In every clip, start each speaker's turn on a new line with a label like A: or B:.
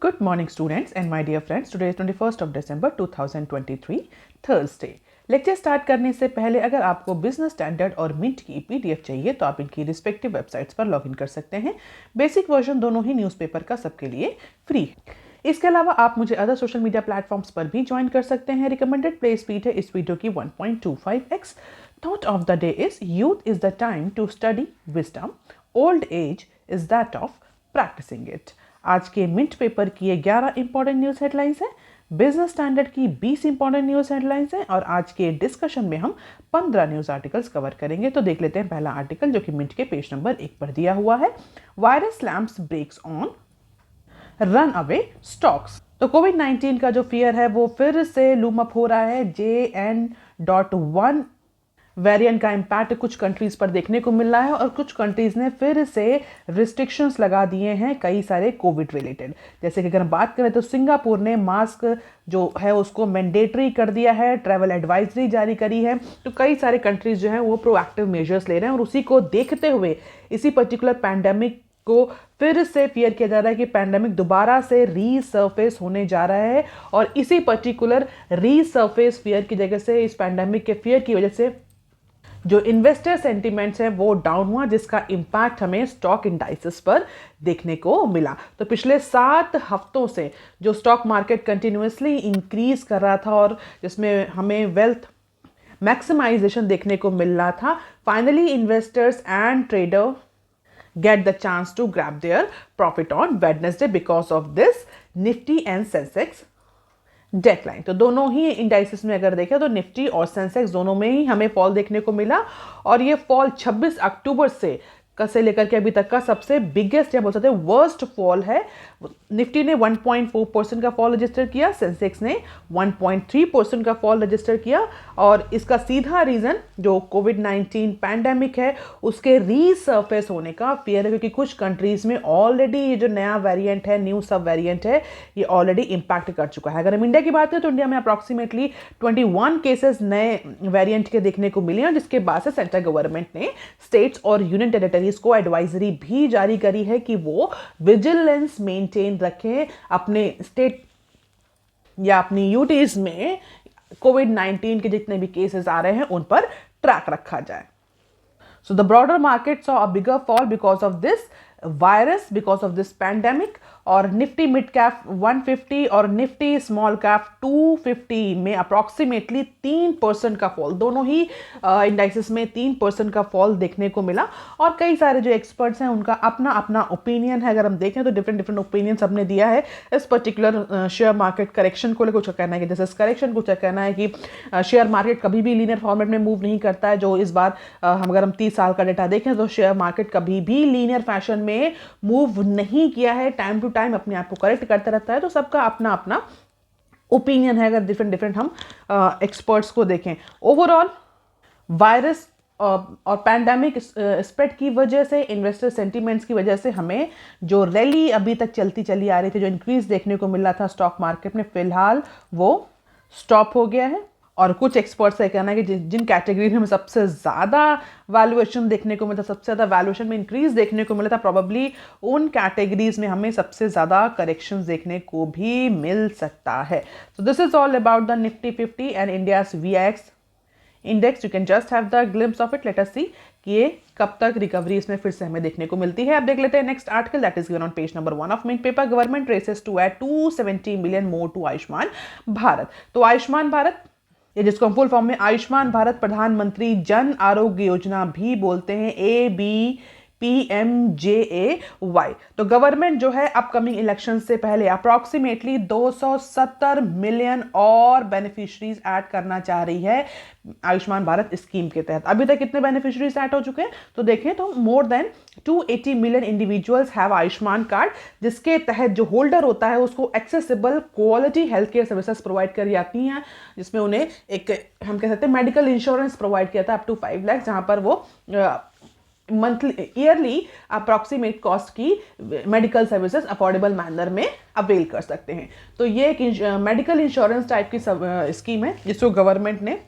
A: Good morning students and my dear friends. Today is 21st of December 2023 Thursday. Lecture start करने से पहले अगर आपको बिजनेस स्टैंडर्ड और मिंट की पीडीएफ चाहिए तो आप इनकी रिस्पेक्टिव वेबसाइट्स पर लॉगिन कर सकते हैं। बेसिक वर्जन दोनों ही न्यूज़पेपर का सबके लिए फ्री है। इसके अलावा आप मुझे अदर सोशल मीडिया प्लेटफॉर्म्स पर भी ज्वाइन कर सकते हैं। रिकमेंडेड प्ले स्पीड है इस वीडियो की 1.25x। Thought of the day is youth is the time to study wisdom, old age is that of practising it. आज के मिंट पेपर की ये 11 इंपॉर्टेंट न्यूज़ हेडलाइंस हैं, बिजनेस स्टैंडर्ड की 20 important news headlines हैं और आज के डिस्कशन में हम 15 न्यूज़ आर्टिकल्स कवर करेंगे। तो देख लेते हैं पहला आर्टिकल जो कि मिंट के पेज नंबर 1 पर दिया हुआ है। Virus slams breaks on run away stocks. तो कोविड-19 का जो फियर है वो फिर से लूम अप हो रहा है। JN.1 वेरिएंट का इम्पैक्ट कुछ कंट्रीज पर देखने को मिल रहा है और कुछ कंट्रीज ने फिर से रिस्ट्रिक्शंस लगा दिए हैं कई सारे कोविड रिलेटेड। जैसे कि अगर हम बात करें तो सिंगापुर ने मास्क जो है उसको मैंडेटरी कर दिया है, ट्रैवल एडवाइजरी जारी करी है। तो कई सारे कंट्रीज जो हैं वो प्रोएक्टिव मेजर्स ले रहे हैं और उसी को देखते हुए इसी पर्टिकुलर पैंडेमिक को फिर से फियर किया जा रहा है कि पैंडेमिक दोबारा से रीसर्फेस होने जा रहा है और इसी पर्टिकुलर रीसर्फेस फियर की जगह से, इस पैंडेमिक के फियर की वजह से जो इन्वेस्टर सेंटिमेंट्स हैं वो डाउन हुआ, जिसका इम्पैक्ट हमें स्टॉक इंडाइसेस पर देखने को मिला। तो पिछले 7 हफ्तों से जो स्टॉक मार्केट कंटिन्यूसली इंक्रीज कर रहा था और जिसमें हमें वेल्थ मैक्सिमाइजेशन देखने को मिल रहा था, finally investors and trader get the chance to grab their profit on Wednesday because of this Nifty and Sensex decline. तो दोनों ही इंडाइसेस में अगर देखें तो निफ्टी और सेंसेक्स दोनों में ही हमें फॉल देखने को मिला और ये फॉल 26 अक्टूबर से लेकर के अभी तक का सबसे बिगेस्ट या बोल सकते हैं वर्स्ट फॉल है। निफ्टी ने 1.4% का फॉल रजिस्टर किया, सेंसेक्स ने 1.3% का फॉल रजिस्टर किया और इसका सीधा रीज़न जो कोविड-19 पैंडेमिक है उसके रीसर्फेस होने का फियर है, क्योंकि कुछ कंट्रीज़ में ऑलरेडी ये जो नया वेरिएंट है, न्यू सब वेरिएंट है, ये ऑलरेडी इम्पैक्ट कर चुका है। अगर हम इंडिया की बात करें तो इंडिया में अप्रॉक्सीमेटली 21 केसेस नए वेरिएंट के देखने को मिले हैं, जिसके बाद से सेंट्रल गवर्नमेंट ने स्टेट्स और यूनियन टेरिटरीज को एडवाइजरी भी जारी करी है कि वो विजिलेंस मेंटेन रखें, अपने स्टेट या अपनी यूटीज में कोविड-19 के जितने भी केसेस आ रहे हैं उन पर ट्रैक रखा जाए। So the broader market saw a bigger fall because of this virus, because of this pandemic, और निफ्टी मिड कैप 150 और निफ्टी स्मॉल कैप 250 में अप्रॉक्सीमेटली 3% का फॉल, दोनों ही इंडाइसेस में 3% का फॉल देखने को मिला। और कई सारे जो एक्सपर्ट्स हैं उनका अपना अपना ओपिनियन है। अगर हम देखें तो डिफरेंट डिफरेंट ओपिनियन सबने दिया है इस पर्टिकुलर शेयर मार्केट करेक्शन को लेकर। कुछ कहना है कि जैसे इस करेक्शन, कुछ कहना है कि शेयर मार्केट कभी भी लीनियर फॉर्मेट में मूव नहीं करता है। जो इस बार अगर हम 30 साल का डेटा देखें तो शेयर मार्केट कभी भी लीनियर फैशन में मूव नहीं किया है, टाइम टू टाइम अपने आप को करेक्ट करता रहता है। तो सबका अपना अपना ओपिनियन है अगर डिफरेंट हम एक्सपर्ट्स को देखें। ओवरऑल वायरस और पैंडेमिक स्प्रेड की वजह से, इन्वेस्टर सेंटीमेंट्स की वजह से हमें जो रैली अभी तक चली आ रही थी, जो इंक्रीज देखने को मिल रहा था स्टॉक मार्केट में, फिलहाल वो स्टॉप हो गया है। और कुछ एक्सपर्ट्स का कहना है कि जिन कैटेगरीज में सबसे ज़्यादा वैल्यूएशन देखने को मिला, सबसे ज़्यादा वैल्यूएशन में इंक्रीज देखने को मिला था, प्रोबेबली उन कैटेगरीज में हमें सबसे ज़्यादा करेक्शंस देखने को भी मिल सकता है। So this is all about the Nifty 50 and India's VIX index. You can just have the glimpse of it. Let us see कि ये कब तक रिकवरी इसमें फिर से हमें देखने को मिलती है। अब देख लेते हैं next article that is given on page number 1 of Mint paper. Government races to add 270 million more to Ayushman Bharat. तो आयुष्मान भारत, ये जिसको हम फुल फॉर्म में आयुष्मान भारत प्रधानमंत्री जन आरोग्य योजना भी बोलते हैं, ABPMJAY। तो गवर्नमेंट जो है अपकमिंग इलेक्शन से पहले अप्रॉक्सीमेटली 270 मिलियन और बेनिफिशरीज ऐड करना चाह रही है आयुष्मान भारत स्कीम के तहत। अभी तक कितने बेनिफिशरीज ऐड हो चुके हैं तो देखें तो more than 280 million individuals have Ayushman card, जिसके तहत जो होल्डर होता है उसको accessible quality health care services provide करी जाती हैं, जिसमें उन्हें एक हम कह सकते हैं मेडिकल इंश्योरेंस प्रोवाइड किया था अप टू 5 लाख, जहां पर वो मंथली ईयरली अप्रॉक्सीमेट कॉस्ट की मेडिकल सर्विसेज अफोर्डेबल मैनर में अवेल कर सकते हैं। तो ये एक मेडिकल इंश्योरेंस टाइप की स्कीम है जिसको गवर्नमेंट ने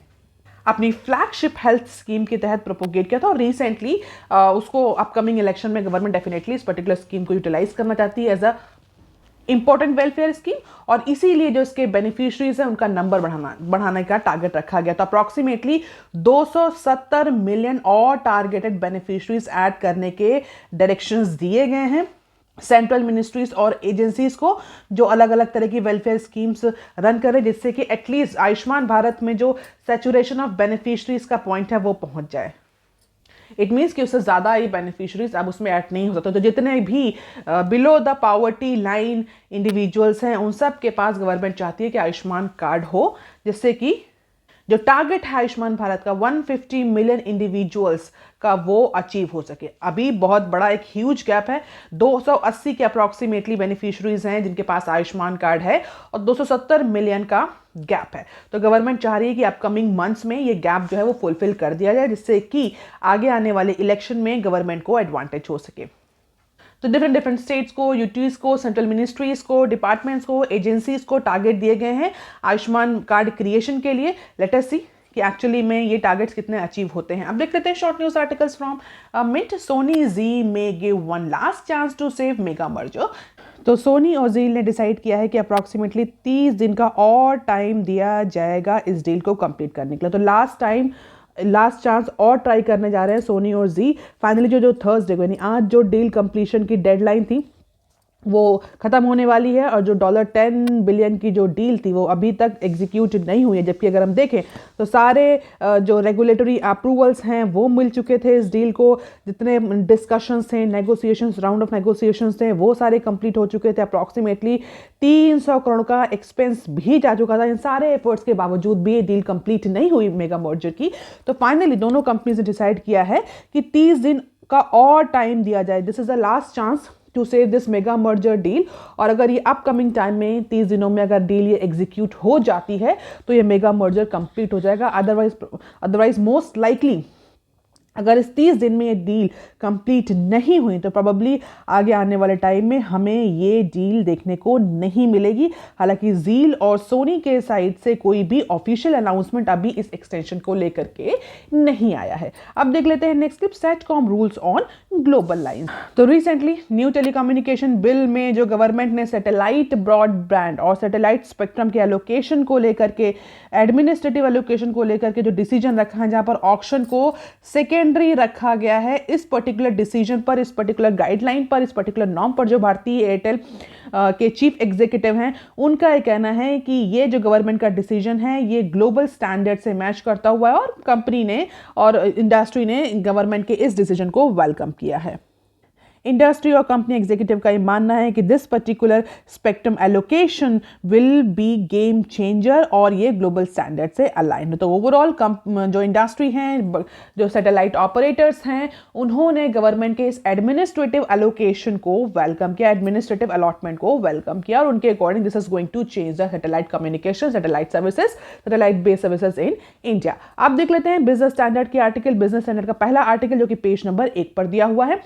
A: अपनी फ्लैगशिप हेल्थ स्कीम के तहत प्रोपोगेट किया था और रिसेंटली उसको अपकमिंग इलेक्शन में गवर्नमेंट डेफिनेटली इस पर्टिकुलर स्कीम को यूटिलाइज करना चाहती है as a important welfare scheme, और इसीलिए जो इसके बेनिफिशियरीज हैं उनका नंबर बढ़ाने का टारगेट रखा गया। तो अप्रॉक्सीमेटली 270 मिलियन और टारगेटेड बेनिफिशियरीज ऐड करने के डायरेक्शंस दिए गए हैं सेंट्रल मिनिस्ट्रीज और एजेंसीज को, जो अलग अलग तरह की वेलफेयर स्कीम्स रन कर रहे हैं, जिससे कि एटलीस्ट आयुष्मान भारत में जो सैचुरेशन ऑफ बेनिफिशियरीज का पॉइंट है वो पहुंच जाए। इट मीन्स कि उससे ज़्यादा ये बेनिफिशियरीज अब उसमें ऐड नहीं हो सकते। तो जितने भी below the poverty line individuals हैं उन सब के पास गवर्नमेंट चाहती है कि आयुष्मान कार्ड हो, जिससे कि जो टारगेट है आयुष्मान भारत का 150 मिलियन इंडिविजुअल्स का वो अचीव हो सके। अभी बहुत बड़ा एक ह्यूज गैप है, 280 के अप्रॉक्सीमेटली बेनिफिशियरीज हैं जिनके पास आयुष्मान कार्ड है और 270 मिलियन का गैप है। तो गवर्नमेंट चाह रही है कि अपकमिंग मंथ्स में ये गैप जो है वो फुलफिल कर दिया जाए, जिससे कि आगे आने वाले इलेक्शन में गवर्नमेंट को एडवांटेज हो सके। तो डिफरेंट स्टेट्स को, यूटीज को, सेंट्रल मिनिस्ट्रीज को, डिपार्टमेंट्स को, एजेंसीज को टारगेट दिए गए हैं आयुष्मान कार्ड क्रिएशन के लिए। लेट अस सी कि एक्चुअली में ये टारगेट्स कितने अचीव होते हैं। अब देख लेते हैं short news articles from Mint. Sony Zee may give one last chance to save mega merger. तो सोनी और जील ने डिसाइड किया है कि अप्रॉक्सीमेटली 30 दिन का और टाइम दिया जाएगा इस डील को कंप्लीट करने के लिए। तो लास्ट चांस और ट्राई करने जा रहे हैं सोनी और जी। फाइनली जो थर्सडे को यानी आज जो डील कंप्लीशन की डेडलाइन थी वो ख़त्म होने वाली है, और जो $10 बिलियन की जो डील थी वो अभी तक एग्जीक्यूट नहीं हुई है। जबकि अगर हम देखें तो सारे जो रेगुलेटरी अप्रूवल्स हैं वो मिल चुके थे इस डील को। जितने डिस्कशंस थे, नेगोशिएशंस, राउंड ऑफ नेगोशिएशंस थे, वो सारे कंप्लीट हो चुके थे। अप्रॉक्सीमेटली 300 करोड़ का एक्सपेंस भी जा चुका था। इन सारे एफर्ट्स के बावजूद भी ये डील कंप्लीट नहीं हुई मेगा मर्जर की। तो फाइनली दोनों कंपनीज ने डिसाइड किया है कि 30 दिन का और टाइम दिया जाए। This is the last chance to save this mega merger deal. और अगर ये अपकमिंग टाइम में 30 दिनों में अगर डील ये एग्जीक्यूट हो जाती है तो ये मेगा मर्जर कंप्लीट हो जाएगा। अदरवाइज मोस्ट लाइकली अगर इस 30 दिन में ये डील कंप्लीट नहीं हुई तो प्रोबेबली आगे आने वाले टाइम में हमें ये डील देखने को नहीं मिलेगी। हालांकि जील और सोनी के साइड से कोई भी ऑफिशियल अनाउंसमेंट अभी इस एक्सटेंशन को लेकर के नहीं आया है। अब देख लेते हैं next clip, sitcom rules on global line. तो रिसेंटली न्यू टेलीकम्युनिकेशन बिल में जो गवर्नमेंट ने सैटेलाइट ब्रॉडबैंड और सैटेलाइट स्पेक्ट्रम के एलोकेशन को लेकर के, एडमिनिस्ट्रेटिव एलोकेशन को लेकर के जो डिसीजन रखा है, जहां पर ऑक्शन को सेकेंडरी रखा गया है, इस पर्टिकुलर डिसीजन पर, इस पर्टिकुलर गाइडलाइन पर, इस पर्टिकुलर नॉर्म पर जो भारतीय एयरटेल के चीफ एग्जीक्यूटिव हैं उनका ये कहना है कि ये जो गवर्नमेंट का डिसीजन है ये ग्लोबल स्टैंडर्ड से मैच करता हुआ है, और कंपनी ने और इंडस्ट्री ने गवर्नमेंट के इस डिसीजन को वेलकम किया है। इंडस्ट्री और कंपनी एग्जीक्यूटिव का ये मानना है कि this particular spectrum allocation will be game changer और ये ग्लोबल स्टैंडर्ड से अलाइन है। तो ओवरऑल जो इंडस्ट्री हैं, जो सैटेलाइट ऑपरेटर्स हैं, उन्होंने गवर्नमेंट के इस एडमिनिस्ट्रेटिव एलोकेशन को वेलकम किया, एडमिनिस्ट्रेटिव अलॉटमेंट को वेलकम किया, और उनके according this is going to change the satellite communication, satellite services, satellite based services in India. आप देख लेते हैं बिजनेस स्टैंडर्ड के आर्टिकल, बिजनेस स्टैंडर्ड का पहला आर्टिकल जो कि पेज नंबर 1 पर दिया हुआ है,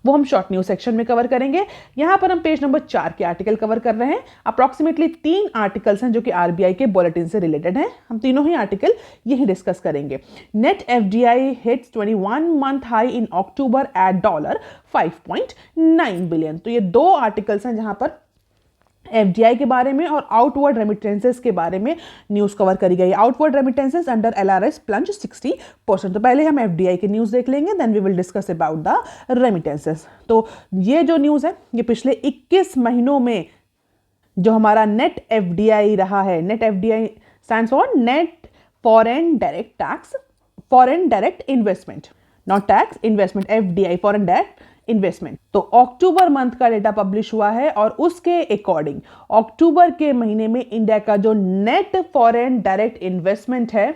A: वो हम शॉर्ट न्यूज सेक्शन में कवर करेंगे। यहां पर हम पेज नंबर 4 के आर्टिकल कवर कर रहे हैं। अप्रॉक्सीमेटली 3 आर्टिकल्स हैं जो कि आरबीआई के बुलेटिन से रिलेटेड हैं। हम तीनों ही आर्टिकल यही डिस्कस करेंगे। Net FDI hits 21 month high in October at $5.9 billion. तो ये 2 आर्टिकल्स हैं जहां पर एफडीआई के बारे में और आउटवर्ड रेमिटेंसेस के बारे में न्यूज कवर करी गई। Outward remittances under LRS plunge 60%। तो पहले हम एफडीआई की न्यूज देख लेंगे, then we will discuss about the remittances. तो ये जो न्यूज है ये पिछले 21 महीनों में जो हमारा नेट एफडीआई रहा है, net FDI stands for net foreign direct tax, foreign direct investment, not tax, investment, FDI foreign direct investment. तो अक्टूबर मंथ का डेटा पब्लिश हुआ है और उसके अकॉर्डिंग अक्टूबर के महीने में इंडिया का जो नेट फॉरेन डायरेक्ट इन्वेस्टमेंट है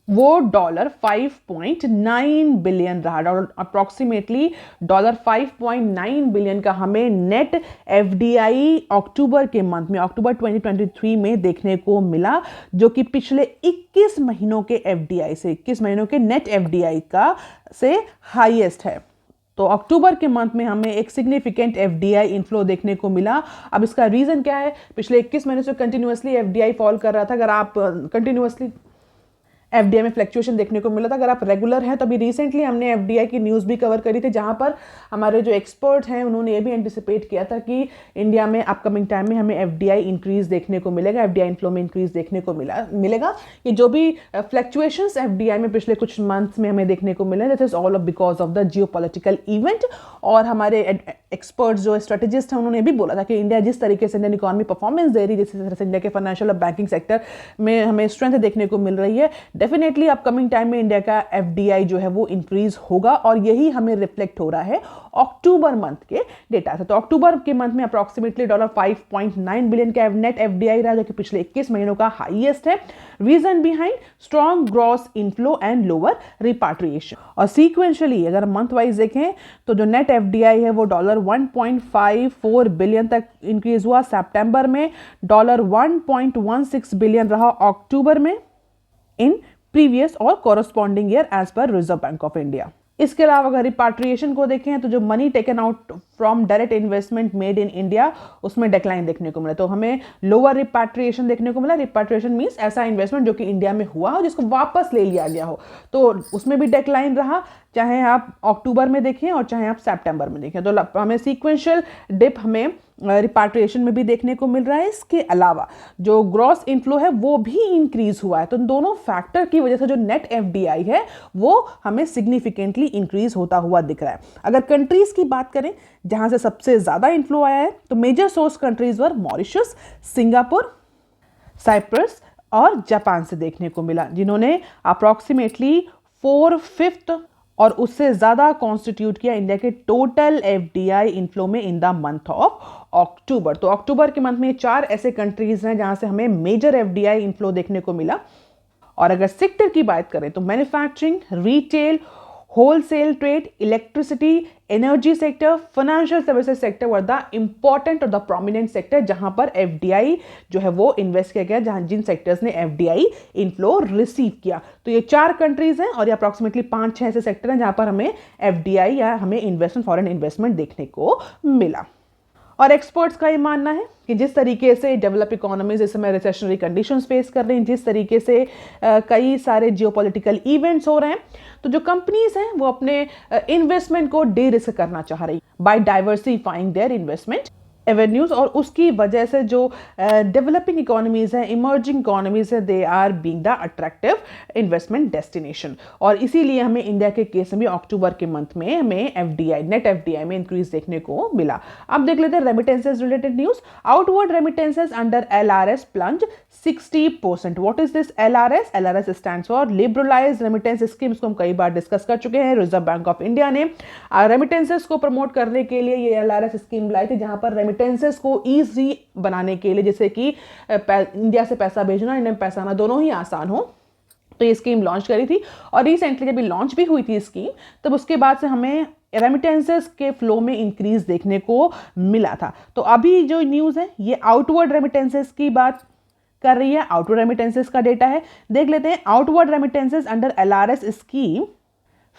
A: वो $5.9 बिलियन रहा। अप्रॉक्सीमेटली $5.9 बिलियन का हमें नेट एफडीआई अक्टूबर के मंथ में, अक्टूबर 2023 में देखने को मिला, जो कि पिछले 21 महीनों के एफडीआई से, 21 महीनों के नेट एफडीआई का से हाईएस्ट है। तो अक्टूबर के मंथ में हमें एक सिग्निफिकेंट एफडीआई इनफ्लो देखने को मिला। अब इसका रीजन क्या है? पिछले 21 महीने से कंटिन्यूअसली एफडीआई फॉल कर रहा था। अगर आप कंटिन्यूअसली एफडीआई में फ्लक्चुएशन देखने को मिला था। अगर आप रेगुलर हैं तो अभी रिसेंटली हमने एफडीआई की न्यूज़ भी कवर करी थी, जहां पर हमारे जो एक्सपर्ट हैं उन्होंने ये भी एंटिसिपेट किया था कि इंडिया में अपकमिंग टाइम में हमें एफडीआई इंक्रीज देखने को मिलेगा, एफडीआई इनफ्लो में इंक्रीज देखने को मिलेगा। ये जो भी फ्लक्चुएशंस एफडीआई में पिछले कुछ मंथ्स में हमें देखने को मिले, that is all because of the geopolitical event. और हमारे एक्सपर्ट्स जो स्ट्रेटेजिस्ट हैं उन्होंने भी बोला था कि इंडिया जिस तरीके से इंडियन इकोनॉमी परफॉर्मेंस दे रही है, जिस तरह से इंडिया के फाइनेंशियल और बैंकिंग सेक्टर में हमें स्ट्रेंथ देखने को मिल रही है, डेफिनेटली अपकमिंग टाइम में इंडिया का एफडीआई जो है वो इंक्रीज होगा। और यही हमें रिफ्लेक्ट हो रहा है अक्टूबर मंथ के डेटा से। तो अक्टूबर के मंथ में अप्रॉक्सीमेटली $5.9 बिलियन का नेट एफडीआई रहा, जो कि पिछले 21 महीनों का हाईएस्ट है। Reason behind strong gross inflow and lower repatriation. और सीक्वेंशियली अगर मंथ वाइज देखें तो जो नेट एफडीआई है वो $1.54 बिलियन तक इंक्रीज हुआ सितंबर में, $1.16 बिलियन रहा अक्टूबर में इन प्रीवियस और corresponding year as per Reserve Bank of India. इसके अलावा अगर रिपाट्रिएशन को देखें तो जो money taken out from direct investment made in India उसमें डिक्लाइन देखने को मिला। तो हमें लोअर रिपाट्रिएशन देखने को मिला। रिपाट्रिएशन मींस ऐसा इन्वेस्टमेंट जो कि इंडिया में हुआ हो जिसको वापस ले लिया गया हो, तो उसमें भी डिक्लाइन रहा, चाहे आप अक्टूबर में देखें और चाहे आप सितंबर में देखें। तो हमें सीक्वेंशियल डिप हमें रिपाट्रिएशन में भी देखने को मिल रहा है। इसके अलावा जो ग्रॉस इनफ्लो है वो भी इंक्रीज हुआ है। तो दोनों फैक्टर की वजह से जो नेट एफडीआई है वो हमें सिग्निफिकेंटली इंक्रीज होता हुआ दिख रहा है। अगर कंट्रीज की बात करें जहां से सबसे ज्यादा इनफ्लो आया है तो major source countries were Mauritius, Singapore, Cyprus और जापान से देखने को मिला, जिन्होंने अप्रॉक्सीमेटली 4/5 और उससे ज्यादा कॉन्स्टिट्यूट किया इंडिया के टोटल एफडीआई इनफ्लो में इन द मंथ ऑफ अक्टूबर। तो अक्टूबर के मंथ में 4 ऐसे कंट्रीज हैं जहां से हमें मेजर एफडीआई इनफ्लो देखने को मिला। और अगर सेक्टर की बात करें तो manufacturing, retail, wholesale trade, electricity, energy sector, financial services sector were the important और द प्रोमिनेंट सेक्टर जहां पर एफडीआई जो है वो इन्वेस्ट किया गया, जहां जिन सेक्टर्स ने एफडीआई इनफ्लो रिसीव किया। तो ये 4 कंट्रीज हैं और ये अप्रॉक्सीमेटली 5-6 ऐसे सेक्टर हैं जहां पर हमें एफडीआई या हमें इन्वेस्टमेंट, फॉरेन इन्वेस्टमेंट देखने को मिला। और एक्सपर्ट्स का ये मानना है कि जिस तरीके से डेवलप इकोनॉमीज इस समय रिसेशनरी कंडीशंस फेस कर रही हैं, जिस तरीके से कई सारे जियोपॉलिटिकल इवेंट्स हो रहे हैं, तो जो कंपनीज हैं वो अपने इन्वेस्टमेंट को डे रिस्क करना चाह रही by diversifying their investment avenues. और उसकी वजह से जो डेवलपिंग इकोनॉमीज हैं, इमर्जिंग इकोनॉमीज है, they are being the attractive investment destination. और इसीलिए हमें इंडिया के केस में अक्टूबर के मंथ में हमें एफडीआई, नेट एफडीआई में इंक्रीज देखने को मिला। अब देख लेते हैं remittances related news. Outward remittances under LRS plunge 60%। What is this LRS? LRS stands for liberalised remittance scheme. इसको हम कई बार डिस्कस कर चुके हैं। रिजर्व बैंक ऑफ इंडिया ने रेमिटेंसेस को प्रमोट करने के लिए ये एलआरएस स्कीम लाई थी, जहां पर रेमिटेंसेस को ईजी बनाने के लिए, जैसे कि इंडिया से पैसा भेजना, इंडिया में पैसा आना दोनों ही आसान हो, तो ये स्कीम लॉन्च करी थी। और रिसेंटली जब ये लॉन्च भी हुई थी स्कीम, तब उसके बाद से हमें रेमिटेंसेस के फ्लो में इंक्रीज देखने को मिला था। तो अभी जो न्यूज है ये आउटवर्ड रेमिटेंसेस की बात कर रही है। आउटवर्ड रेमिटेंसेस का डेटा है, देख लेते हैं। Outward remittances under LRS scheme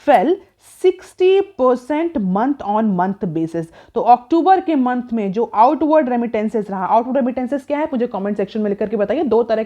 A: fail 60% month on month basis. तो अक्टूबर के मंथ में जो आउटवर्ड रेमिटेंसेस रहा, आउटवर्ड रेमिटेंसेस क्या है मुझे कमेंट सेक्शन में लिख करके बताइए। दो तरह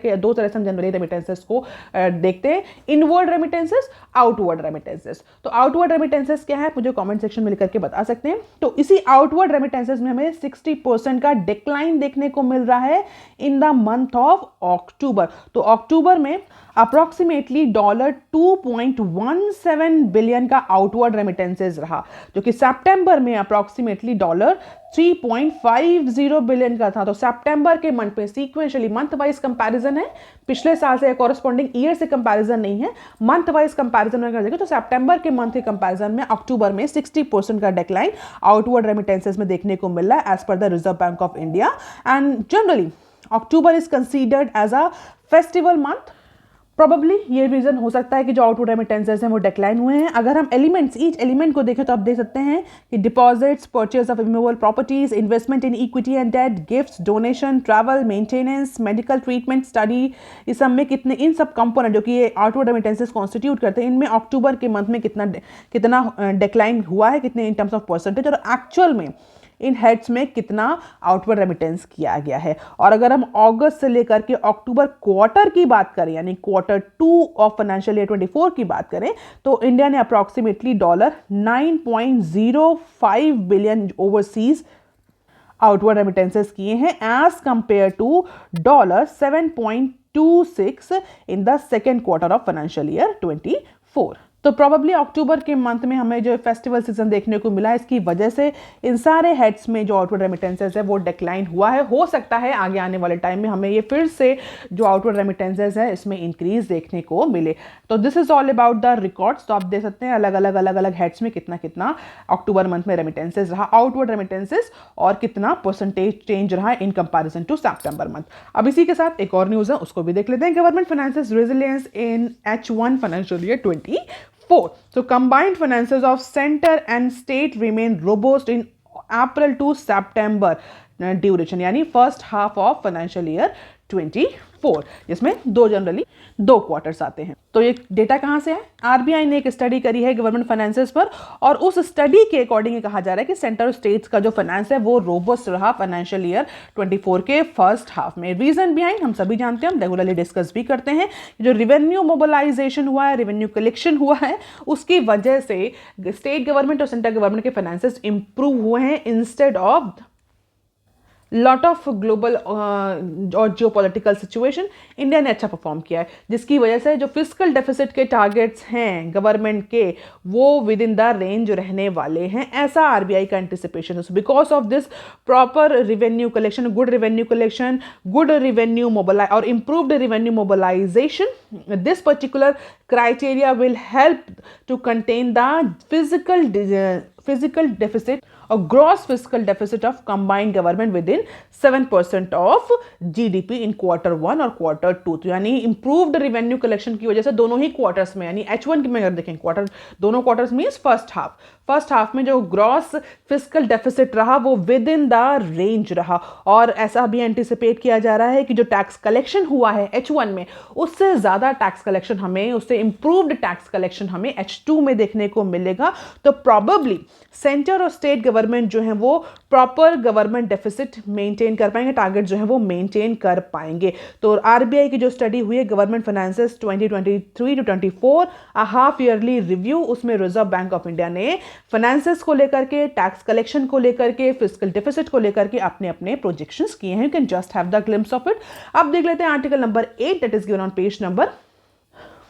A: से हम जनरली रेमिटेंसेस को देखते हैं, इनवर्ड रेमिटेंसेस, आउटवर्ड रेमिटेंसेस। तो आउटवर्ड रेमिटेंसेस क्या है मुझे कमेंट सेक्शन में लिख करके बता सकते हैं। तो इसी आउटवर्ड रेमिटेंसेस में हमें 60% का डिक्लाइन देखने को मिल रहा है इन द मंथ ऑफ अक्टूबर। तो अक्टूबर में अप्रॉक्सीमेटली $2.17 बिलियन का आउटवर्ड रेमिटेंसेस रहा, जो कि सितंबर में अप्रॉक्सीमेटली $3.50 बिलियन का था। तो सितंबर के मंथ में सीक्वेंशियली मंथ वाइज कंपैरिजन है, पिछले साल से कॉरस्पॉन्डिंग ईयर से कंपैरिजन नहीं है, मंथ वाइज कंपैरिजन अगर देखें तो सितंबर के मंथ के कंपैरिजन में अक्टूबर में 60% का डिक्लाइन आउटवर्ड रेमिटेंसेस में देखने को मिल रहा है as per the Reserve Bank of India. And generally October is considered as a festival month. Probably ये रीजन हो सकता है कि जो आउटवर्ड रेमिटेंसेस हैं वो डिक्लाइन हुए हैं। अगर हम एलिमेंट्स, ईच एलिमेंट को देखें तो आप देख सकते हैं कि deposits, purchase of immovable properties, investment in equity and debt, gifts, donation, travel, maintenance, medical treatment, study, इस सब में कितने, इन सब कंपोनेंट जो कि ये आउटवर्ड रेमिटेंसेस कॉन्स्टिट्यूट करते हैं, इनमें अक्टूबर के मंथ में कितना डिक्लाइन हुआ है, कितने इन टर्म्स ऑफ परसेंटेज, और एक्चुअल में इन हेड्स में कितना आउटवर्ड रेमिटेंस किया गया है। और अगर हम अगस्त से लेकर के अक्टूबर क्वार्टर की बात करें, यानी क्वार्टर 2 ऑफ फाइनेंशियल ईयर 24 की बात करें, तो इंडिया ने approximately $9.05 billion overseas outward remittances किए हैं as compare to $7.26 in the second quarter of financial year 24। तो प्रॉबेबली अक्टूबर के मंथ में हमें जो फेस्टिवल सीजन देखने को मिला, इसकी वजह से इन सारे हेड्स में जो आउटवर्ड रेमिटेंसेस है वो डिक्लाइन हुआ है। हो सकता है आगे आने वाले टाइम में हमें ये फिर से जो आउटवर्ड रेमिटेंसेस है इसमें इंक्रीज देखने को मिले। तो this is all about the records. तो आप देख सकते हैं अलग अलग हेड्स में कितना कितना अक्टूबर मंथ में रेमिटेंसेस रहा, आउटवर्ड रेमिटेंसेस, और कितना परसेंटेज चेंज रहा in comparison to September month। अब इसी के साथ एक और न्यूज़ है, उसको भी देख लेते हैं। Government finances resilience in H1 financial year 24। So combined finances of center and state remain robust in April to September duration, यानी first half of financial year 24, जिसमें जनरली 2 क्वार्टर्स आते हैं। तो ये डेटा कहाँ से है? आरबीआई ने एक स्टडी करी है गवर्नमेंट फाइनेंसेस पर, और उस स्टडी के अकॉर्डिंग कहा जा रहा है कि सेंट्रल स्टेट्स का जो फाइनेंस है वो रोबस्ट रहा फाइनेंशियल ईयर 24 के फर्स्ट हाफ में। रीजन बिहाइंड हम सभी जानते हैं, हम रेगुलरली डिस्कस भी करते हैं, जो रिवेन्यू मोबिलाइजेशन हुआ है, रेवेन्यू कलेक्शन हुआ है, उसकी वजह से स्टेट गवर्नमेंट और सेंट्रल गवर्नमेंट के फाइनेंसेस इंप्रूव हुए हैं instead of lot of global और जियोपॉलिटिकल सिचुएशन। इंडिया ने अच्छा परफॉर्म किया है, जिसकी वजह से जो फिस्कल डेफिसिट के टारगेट्स हैं गवर्नमेंट के वो विद इन द रेंज रहने वाले हैं, ऐसा आरबीआई का एंटिसिपेशन है। Because of this proper revenue collection, good revenue collection, good revenue mobilise और improved revenue mobilisation, this particular criteria will help to contain the physical deficit or gross fiscal deficit of combined government within 7% of GDP in Q1 और Q2। तो यानी improved revenue collection की वजह से दोनों ही quarters में, यानी H1 में अगर देखें क्वार्टर, दोनों क्वार्टर्स मीन्स फर्स्ट हाफ में जो ग्रॉस फिस्कल डेफिसिट रहा वो विद इन द रेंज रहा। और ऐसा भी एंटिसिपेट किया जा रहा है कि जो टैक्स कलेक्शन हुआ है H1 में, उससे ज़्यादा टैक्स कलेक्शन हमें, उससे इम्प्रूव्ड टैक्स कलेक्शन हमें H2 में देखने को मिलेगा। तो प्रॉबेबली सेंटर और स्टेट गवर्नमेंट जो है वो प्रॉपर गवर्नमेंट डेफिसिट मेंटेन कर पाएंगे, टारगेट जो है वो मेंटेन कर पाएंगे। तो आरबीआई की जो स्टडी हुई है government finances 2023 to 24 half yearly review, उसमें रिजर्व बैंक ऑफ इंडिया ने फाइनेंसेस को लेकर के, टैक्स कलेक्शन को लेकर के, फिस्कल डेफिसिट को लेकर के अपने अपने प्रोजेक्शंस किए हैं। You can just have the glimpse of it. अब देख लेते हैं article number 8 that is given on page number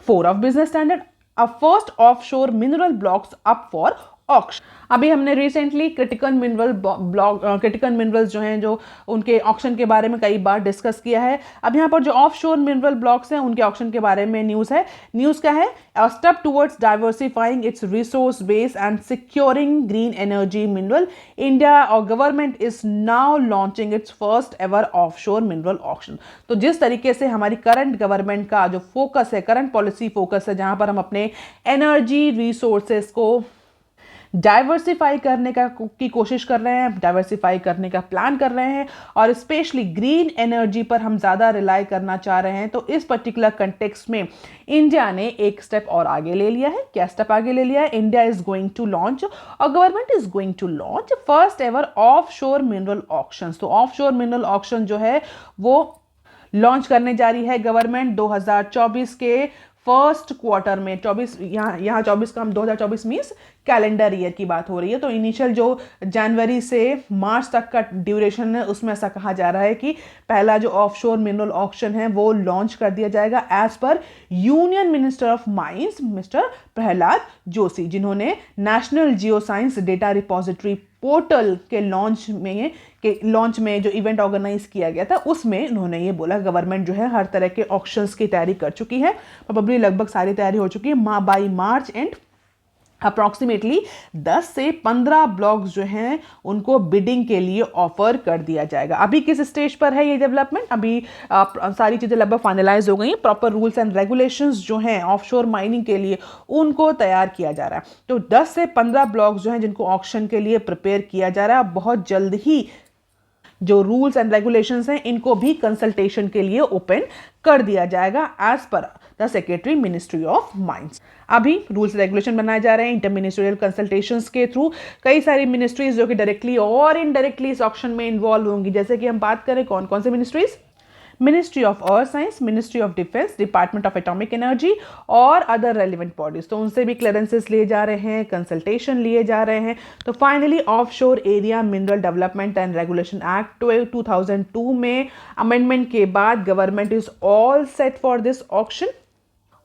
A: 4 of business standard. A first offshore mineral blocks up for auction. अभी हमने रिसेंटली क्रिटिकल मिनरल्स जो हैं, जो उनके ऑक्शन के बारे में कई बार डिस्कस किया है। अब यहाँ पर जो ऑफशोर मिनरल ब्लॉक्स हैं उनके ऑक्शन के बारे में न्यूज़ है। न्यूज़ क्या है? A step towards diversifying its resource base and securing green energy mineral, India और government is now launching its first ever offshore mineral auction. तो जिस तरीके से हमारी करंट गवर्नमेंट का जो फोकस है, करंट पॉलिसी फोकस है, जहाँ पर हम अपने एनर्जी रिसोर्सेस को डाइवर्सिफाई करने की कोशिश कर रहे हैं, डाइवर्सिफाई करने का प्लान कर रहे हैं, और स्पेशली ग्रीन एनर्जी पर हम ज़्यादा रिलाई करना चाह रहे हैं। तो इस पर्टिकुलर कंटेक्स्ट में इंडिया ने एक स्टेप और आगे ले लिया है। क्या स्टेप आगे ले लिया है? India is going to launch और government is going to launch first ever offshore mineral auction. तो ऑफशोर मिनरल ऑक्शन जो है वो लॉन्च करने जा रही है गवर्नमेंट 2024 के फर्स्ट क्वार्टर में। 24 यहाँ 24 का हम 2024 मीन्स कैलेंडर ईयर की बात हो रही है। तो इनिशियल जो जनवरी से मार्च तक का ड्यूरेशन है उसमें ऐसा कहा जा रहा है कि पहला जो ऑफशोर मिनरल ऑक्शन है वो लॉन्च कर दिया जाएगा as per union minister of mines mister Prahlad Joshi, जिन्होंने national geo science data repository portal के लॉन्च में जो इवेंट ऑर्गेनाइज किया गया था उसमें उन्होंने ये बोला गवर्नमेंट जो है हर तरह के ऑक्शंस की तैयारी कर चुकी है। प्रोबेबली लगभग सारी तैयारी हो चुकी है। बाई मार्च एंड अप्रॉक्सीमेटली 10 से 15 ब्लॉक्स जो हैं उनको बिडिंग के लिए ऑफर कर दिया जाएगा। अभी किस स्टेज पर है ये डेवलपमेंट? अभी सारी चीज़ें लगभग फाइनलाइज हो गई हैं। प्रॉपर रूल्स एंड रेगुलेशंस जो हैं ऑफशोर माइनिंग के लिए उनको तैयार किया जा रहा है। तो 10 से 15 ब्लॉक्स जो हैं जिनको ऑक्शन के लिए प्रिपेयर किया जा रहा है, बहुत जल्द ही जो रूल्स एंड रेगुलेशंस हैं इनको भी कंसल्टेशन के लिए ओपन कर दिया जाएगा as per the secretary ministry of mines. अभी रूल्स रेगुलेशन बनाए जा रहे हैं इंटर मिनिस्ट्रियल कंसल्टेशंस के थ्रू। कई सारी मिनिस्ट्रीज जो कि डायरेक्टली और इनडायरेक्टली इस ऑक्शन में इन्वॉल्व होंगी, जैसे कि हम बात करें कौन कौन से ministries, ministry of earth science, ministry of defence, department of atomic energy और अदर रेलिवेंट बॉडीज। तो उनसे भी क्लियरेंसेस लिए जा रहे हैं, कंसल्टेशन लिए जा रहे हैं। तो finally offshore area mineral development and regulation act 2002 में अमेंडमेंट के बाद government is all set for this auction.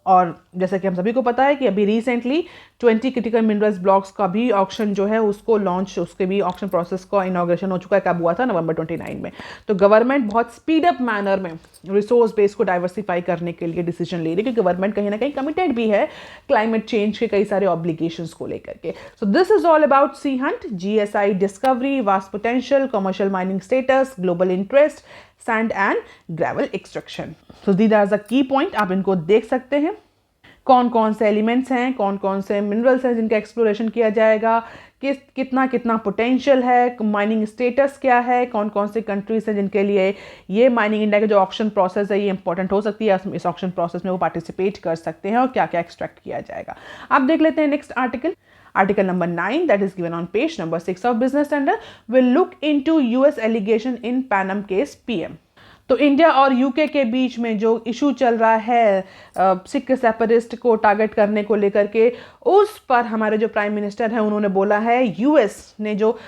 A: और जैसा कि हम सभी को पता है कि अभी रिसेंटली 20 क्रिटिकल मिनरल्स ब्लॉक्स का भी ऑक्शन जो है उसको लॉन्च, उसके भी ऑक्शन प्रोसेस का इनॉग्रेशन हो चुका है। कब हुआ था? नवंबर 29 में। तो गवर्नमेंट बहुत स्पीड अप मैनर में रिसोर्स बेस को डाइवर्सिफाई करने के लिए डिसीजन ले रही है, क्योंकि गवर्नमेंट कहीं ना कहीं कमिटेड भी है क्लाइमेट चेंज के कई सारे ऑब्लिगेशंस को लेकर के। So this is all about sea hunt, GSI discovery, vast potential, commercial mining status, global interest, sand and gravel extraction. So these are the key point, आप इनको देख सकते हैं। कौन कौन से एलिमेंट्स हैं, कौन कौन से मिनरल्स हैं जिनका एक्सप्लोरेशन किया जाएगा, कितना कितना पोटेंशियल है, माइनिंग स्टेटस क्या है, कौन कौन से कंट्रीज हैं जिनके लिए ये माइनिंग इंडिया का जो ऑक्शन प्रोसेस है ये इंपॉर्टेंट हो सकती है, इस ऑक्शन प्रोसेस में वो पार्टिसिपेट कर सकते हैं और क्या क्या एक्सट्रैक्ट किया जाएगा। आप देख लेते हैं next article. Article number 9 that is given on page number 6 of Business Standard will look into US allegation in Panam case PM। तो इंडिया और यूके के बीच में जो इशू चल रहा है सिख सेपरेटिस्ट को टारगेट करने को लेकर के, उस पर हमारे जो प्राइम मिनिस्टर हैं उन्होंने बोला है यूएस ने जो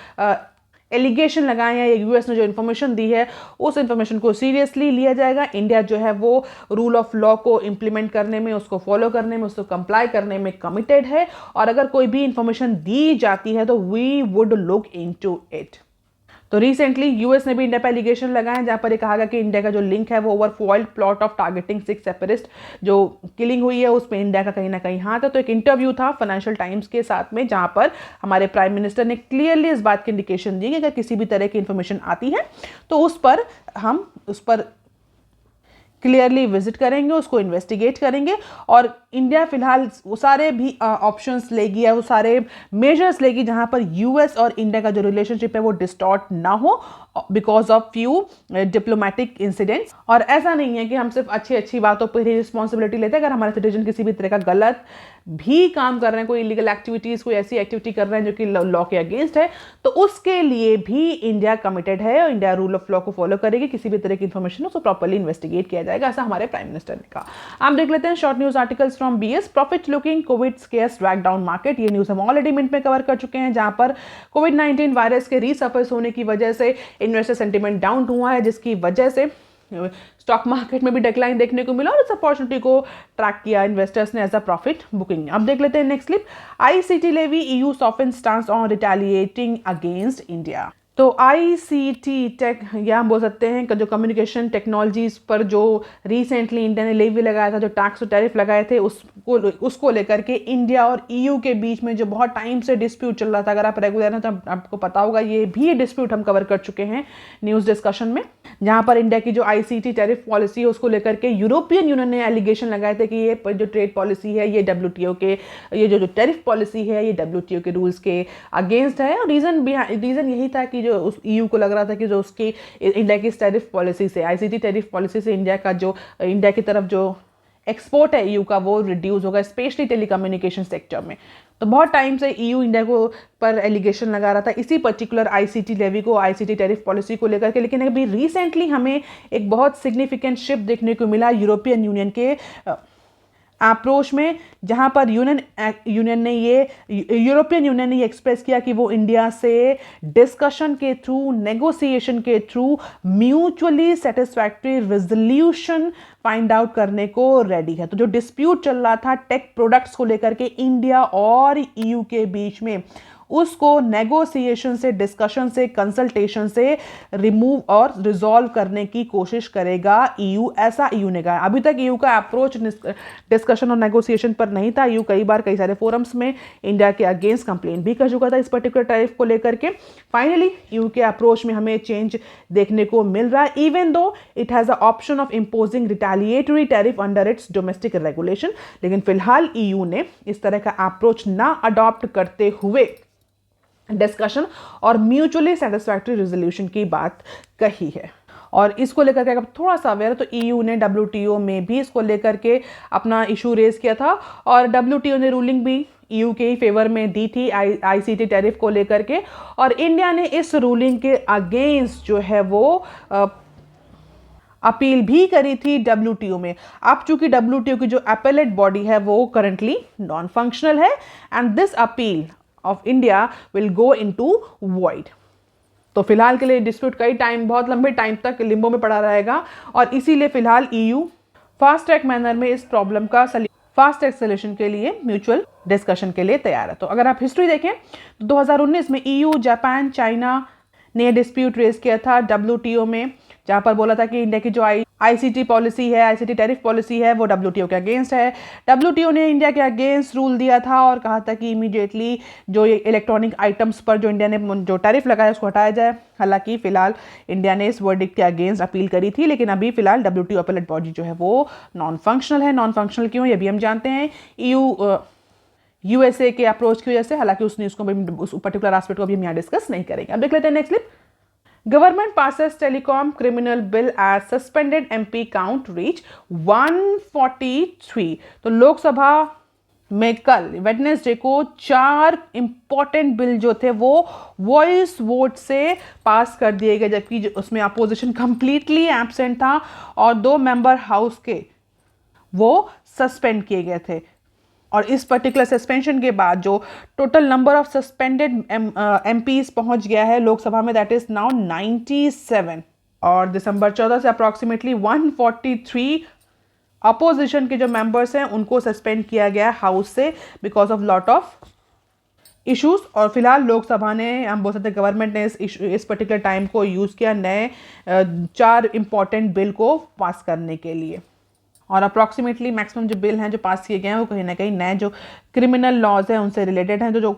A: एलिगेशन लगाए हैं, यूएस ने जो इन्फॉर्मेशन दी है उस इन्फॉर्मेशन को सीरियसली लिया जाएगा। इंडिया जो है वो रूल ऑफ लॉ को इम्प्लीमेंट करने में, उसको फॉलो करने में, उसको कंप्लाई करने में कमिटेड है, और अगर कोई भी इन्फॉर्मेशन दी जाती है तो we would look into it. तो रिसेंटली यूएस ने भी इंडिया पर एलिगेशन लगाया जहां पर ये कहा गया कि इंडिया का जो लिंक है वो over foiled plot of targeting Sikh separatist जो किलिंग हुई है उसमें इंडिया का कहीं ना कहीं हाथ है। तो एक इंटरव्यू था फाइनेंशियल टाइम्स के साथ में जहां पर हमारे प्राइम मिनिस्टर ने क्लियरली इस बात की इंडिकेशन दी कि अगर किसी भी तरह की इंफॉर्मेशन आती है तो उस पर क्लियरली विजिट करेंगे, उसको इन्वेस्टिगेट करेंगे, और इंडिया फिलहाल वो सारे भी ऑप्शंस लेगी या वो सारे मेजर्स लेगी जहां पर यूएस और इंडिया का जो रिलेशनशिप है वो डिस्टॉर्ट ना हो because of few diplomatic incidents. और ऐसा नहीं है कि हम सिर्फ अच्छी बातों पर ही रिस्पॉन्सिबिलिटी लेते हैं। अगर हमारे सिटीजन किसी भी तरह का गलत भी काम कर रहे हैं, कोई इलीगल एक्टिविटीज़, कोई ऐसी एक्टिविटी कर रहे हैं जो कि लॉ के अगेंस्ट है, तो उसके लिए भी इंडिया कमिटेड है और इंडिया रूल ऑफ लॉ को फॉलो करेगी। किसी भी तरह की इंफॉर्मेशन उसको प्रॉपर्ली इन्वेस्टिगेट किया जाएगा, ऐसा हमारे प्राइम मिनिस्टर ने कहा। आप देख लेते हैं short news articles from BS. Profit booking covid scares drag down market. ये न्यूज हम ऑलरेडी मिनट में कवर कर चुके हैं, जहां पर कोविड-19 वायरस के रीसर्फेस होने की वजह से इन्वेस्टर सेंटिमेंट डाउन हुआ है, जिसकी वजह से स्टॉक मार्केट में भी डिक्लाइन देखने को मिला और इस अपॉर्चुनिटी को ट्रैक किया इन्वेस्टर्स ने एज अ प्रॉफिट बुकिंग। अब देख लेते हैं next clip. ICT levy EU soften stance on retaliating against India. तो आईसीटी टेक या हम बोल सकते हैं कि जो कम्युनिकेशन टेक्नोलॉजीज पर जो रिसेंटली इंडिया ने लेवी लगाया था, जो टैक्स और टैरिफ लगाए थे, उसको लेकर के इंडिया और ईयू के बीच में जो बहुत टाइम से डिस्प्यूट चल रहा था। अगर आप रेगुलर हैं तो आपको पता होगा, ये भी डिस्प्यूट हम कवर कर चुके हैं न्यूज़ डिस्कशन में, जहां पर इंडिया की जो आईसीटी टैरिफ पॉलिसी है उसको लेकर के यूरोपियन यूनियन ने एलिगेशन लगाए थे कि ये जो ट्रेड पॉलिसी है ये डब्ल्यूटीओ के, ये जो टैरिफ पॉलिसी है ये डब्ल्यूटीओ के रूल्स के अगेंस्ट है। और रीज़न यही था कि जो उस ईयू को लग रहा था कि जो उसकी इंडिया की टैरिफ पॉलिसी से, आईसीटी टैरिफ पॉलिसी से इंडिया की तरफ जो एक्सपोर्ट है ईयू का वो रिड्यूस होगा, स्पेशली टेलीकम्युनिकेशन सेक्टर में। तो बहुत टाइम से ईयू इंडिया को पर एलिगेशन लगा रहा था इसी पर्टिकुलर आईसीटी लेवी को, आईसीटी टैरिफ पॉलिसी को लेकर के। लेकिन अभी रिसेंटली हमें एक बहुत सिग्निफिकेंट शिफ्ट देखने को मिला यूरोपियन यूनियन के अप्रोच में, जहां पर यूरोपियन यूनियन ने ये एक्सप्रेस किया कि वो इंडिया से डिस्कशन के थ्रू, नेगोशिएशन के through mutually satisfactory resolution find out करने को रेडी है। तो जो डिस्प्यूट चल रहा था टेक प्रोडक्ट्स को लेकर के इंडिया और ईयू के बीच में, उसको नेगोशिएशन से, डिस्कशन से, कंसल्टेशन से रिमूव और रिजॉल्व करने की कोशिश करेगा ईयू, ऐसा ईयू ने कहा। अभी तक ईयू का अप्रोच डिस्कशन और नेगोशिएशन पर नहीं था। ईयू कई बार कई सारे फोरम्स में इंडिया के अगेंस्ट कंप्लेन भी कर चुका था इस पर्टिकुलर टैरिफ को लेकर के। फाइनली ईयू के अप्रोच में हमें चेंज देखने को मिल रहा है, even though it has a option of imposing retaliatory tariff under its domestic regulation. लेकिन फिलहाल ईयू ने इस तरह का अप्रोच ना अडॉप्ट करते हुए डिस्कशन और म्यूचुअली सेटिस्फैक्ट्री रेजोल्यूशन की बात कही है। और इसको लेकर के अगर थोड़ा सा अवेयर तो ईयू ने WTO में भी इसको लेकर के अपना इशू रेज किया था और WTO ने रूलिंग भी ईयू के ही फेवर में दी थी ICT टैरिफ को लेकर के, और इंडिया ने इस रूलिंग के अगेंस्ट जो है वो अपील भी करी थी WTO में। अब चूंकि WTO की जो अपेलेट बॉडी है वो करंटली नॉन फंक्शनल है and this appeal of India will go into void. तो फिलहाल के लिए डिस्प्यूट कई टाइम, बहुत लंबे टाइम तक लिम्बो में पड़ा रहेगा और इसीलिए फिलहाल ईयू फास्ट ट्रैक मैनर में इस प्रॉब्लम का फास्ट ट्रैक सोल्यूशन के लिए म्यूचुअल डिस्कशन के लिए तैयार है। तो अगर आप हिस्ट्री देखें तो 2019 में ईयू, जापान, चाइना ने डिस्प्यूट रेज किया था WTO में, जहां पर बोला था कि इंडिया की जो ICT पॉलिसी है, ICT टैरिफ पॉलिसी है, वो WTO के अगेंस्ट है। WTO ने इंडिया के अगेंस्ट रूल दिया था और कहा था कि इमीडिएटली जो ये इलेक्ट्रॉनिक आइटम्स पर जो इंडिया ने जो टैरिफ लगाया उसको हटाया जाए। हालांकि फिलहाल इंडिया ने इस वर्डिक्ट के अगेंस्ट अपील करी थी, लेकिन अभी फिलहाल WTO अपीलेट बॉडी जो है वो नॉन फंक्शनल है। नॉन फंक्शनल क्यों, ये भी हम जानते हैं, USA के अप्रोच की वजह से। हालांकि उस न्यूज़ को भी, उस पर्टिकुलर एस्पेक्ट को भी हम यहाँ डिस्कस नहीं करेंगे। अब देख लेते हैं next clip. Government passes telecom criminal bill as suspended MP count reach 143। तो लोकसभा में कल वेडनेसडे को 4 इंपॉर्टेंट बिल जो थे वो वॉइस वोट से पास कर दिए गए, जबकि उसमें अपोजिशन कंप्लीटली एब्सेंट था और 2 मेंबर हाउस के वो सस्पेंड किए गए थे। और इस पर्टिकुलर सस्पेंशन के बाद जो total number of suspended MPs पहुंच गया है लोकसभा में, दैट इज नाउ 97। और दिसंबर 14 से अप्रॉक्सीमेटली 143 अपोजिशन के जो मेंबर्स हैं उनको सस्पेंड किया गया हाउस से because of lot of issues. और फिलहाल लोकसभा ने, हम बोल सकते हैं गवर्नमेंट ने इस पर्टिकुलर टाइम को यूज़ किया नए 4 इंपॉर्टेंट बिल को पास करने के लिए। और अप्रॉक्सीमेटली मैक्सिमम जो बिल हैं जो पास किए गए हैं वो कहीं ना कहीं नए जो क्रिमिनल लॉज हैं उनसे रिलेटेड हैं। जो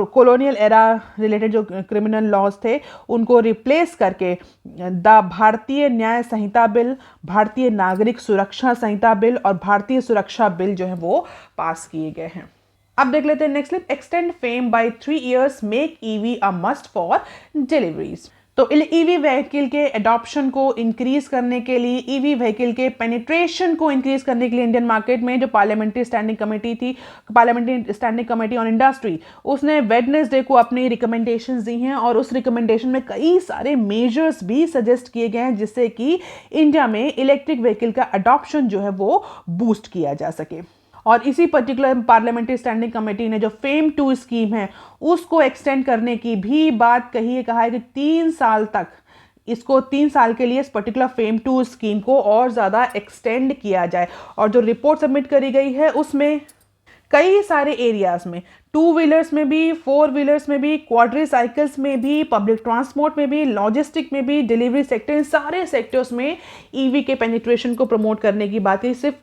A: कॉलोनियल एरा रिलेटेड जो क्रिमिनल लॉज थे उनको रिप्लेस करके द भारतीय न्याय संहिता बिल, भारतीय नागरिक सुरक्षा संहिता बिल और भारतीय सुरक्षा बिल जो है वो पास किए गए हैं। अब देख लेते हैं next clip. Extend FAME by 3 years, make EV a must for deliveries. तो EV व्हीकल के एडॉप्शन को इंक्रीज करने के लिए, EV व्हीकल के पेनिट्रेशन को इंक्रीज करने के लिए इंडियन मार्केट में जो पार्लियामेंट्री स्टैंडिंग कमेटी थी, parliamentary standing committee on industry, उसने वेडनेसडे को अपनी रिकमेंडेशंस दी हैं और उस रिकमेंडेशन में कई सारे मेजर्स भी सजेस्ट किए गए हैं जिससे कि इंडिया में इलेक्ट्रिक व्हीकल का अडॉप्शन जो है वो बूस्ट किया जा सके। और इसी पर्टिकुलर पार्लियामेंट्री स्टैंडिंग कमेटी ने जो फेम 2 स्कीम है उसको एक्सटेंड करने की भी बात कही है। कहा है कि 3 साल तक इसको, 3 साल के लिए इस पर्टिकुलर फेम 2 स्कीम को और ज़्यादा एक्सटेंड किया जाए। और जो रिपोर्ट सबमिट करी गई है उसमें कई सारे एरियाज़ में, 2 व्हीलर्स में भी, 4 व्हीलर्स में भी, क्वाड्रीसाइकिल्स में भी, पब्लिक ट्रांसपोर्ट में भी, लॉजिस्टिक में भी, डिलीवरी सेक्टर, इन सारे सेक्टर्स में EV के पेनिट्रेशन को प्रमोट करने की बात है। सिर्फ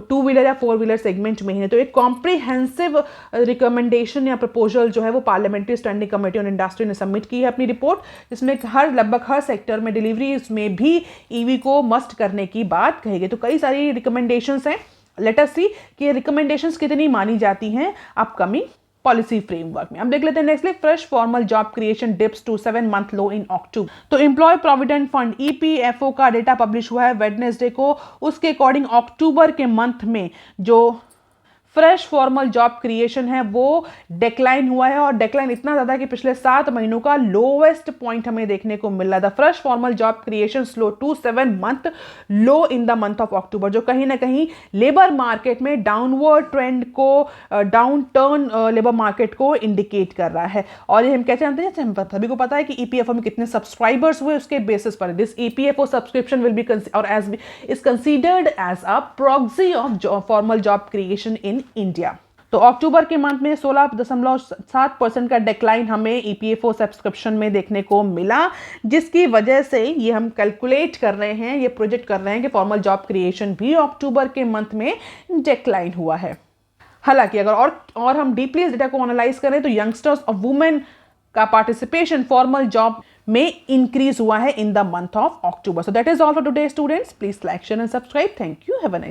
A: 2 व्हीलर या 4 व्हीलर सेगमेंट में ही है। तो एक कॉम्प्रिहेंसिव रिकमेंडेशन या प्रपोजल जो है वो parliamentary standing committee on industry ने सबमिट की है अपनी रिपोर्ट, जिसमें लगभग हर सेक्टर में डिलीवरीज में भी EV को मस्ट करने की बात कही गई। तो कई सारी रिकमेंडेशंस हैं। लेट अस सी कि रिकमेंडेशंस कितनी मानी जाती हैं अपकमिंग पॉलिसी फ्रेमवर्क में। अब देख लेते हैं next, fresh formal job creation dips to 7-month low in October. तो एम्प्लॉय प्रोविडेंट फंड EPFO का डेटा पब्लिश हुआ है वेडनेसडे को। उसके अकॉर्डिंग अक्टूबर के मंथ में जो फ्रेश फॉर्मल जॉब क्रिएशन है वो डिक्लाइन हुआ है और डिक्लाइन इतना ज़्यादा है कि पिछले 7 महीनों का लोवेस्ट पॉइंट हमें देखने को मिल रहा था। Fresh formal job creation slow to 7-month low in the month of October, जो कहीं ना कहीं लेबर मार्केट में डाउनवर्ड ट्रेंड को, डाउन टर्न लेबर मार्केट को इंडिकेट कर रहा है। और ये हम कैसे जानते हैं, जैसे हम सभी को पता है कि EPFO में कितने सब्सक्राइबर्स हुए उसके बेसिस पर this EPFO subscription will be और as is considered as a proxy of formal job creation in India. तो अक्टूबर के मंथ में 16.7% का डिक्लाइन हमें EPFO सब्सक्रिप्शन में देखने को मिला, जिसकी वजह से ये हम कैलकुलेट कर रहे हैं, ये प्रोजेक्ट कर रहे हैं कि फॉर्मल जॉब क्रिएशन भी अक्टूबर के मंथ में डिक्लाइन हुआ है। हालांकि अगर और हम डीपली इस डेटा को एनालाइज करें तो यंगस्टर्स और वुमेन का पार्टिसिपेशन फॉर्मल जॉब में इंक्रीज हुआ है इन the month of October. So that is all for today students. Please like, share and subscribe. Thank you. Have a nice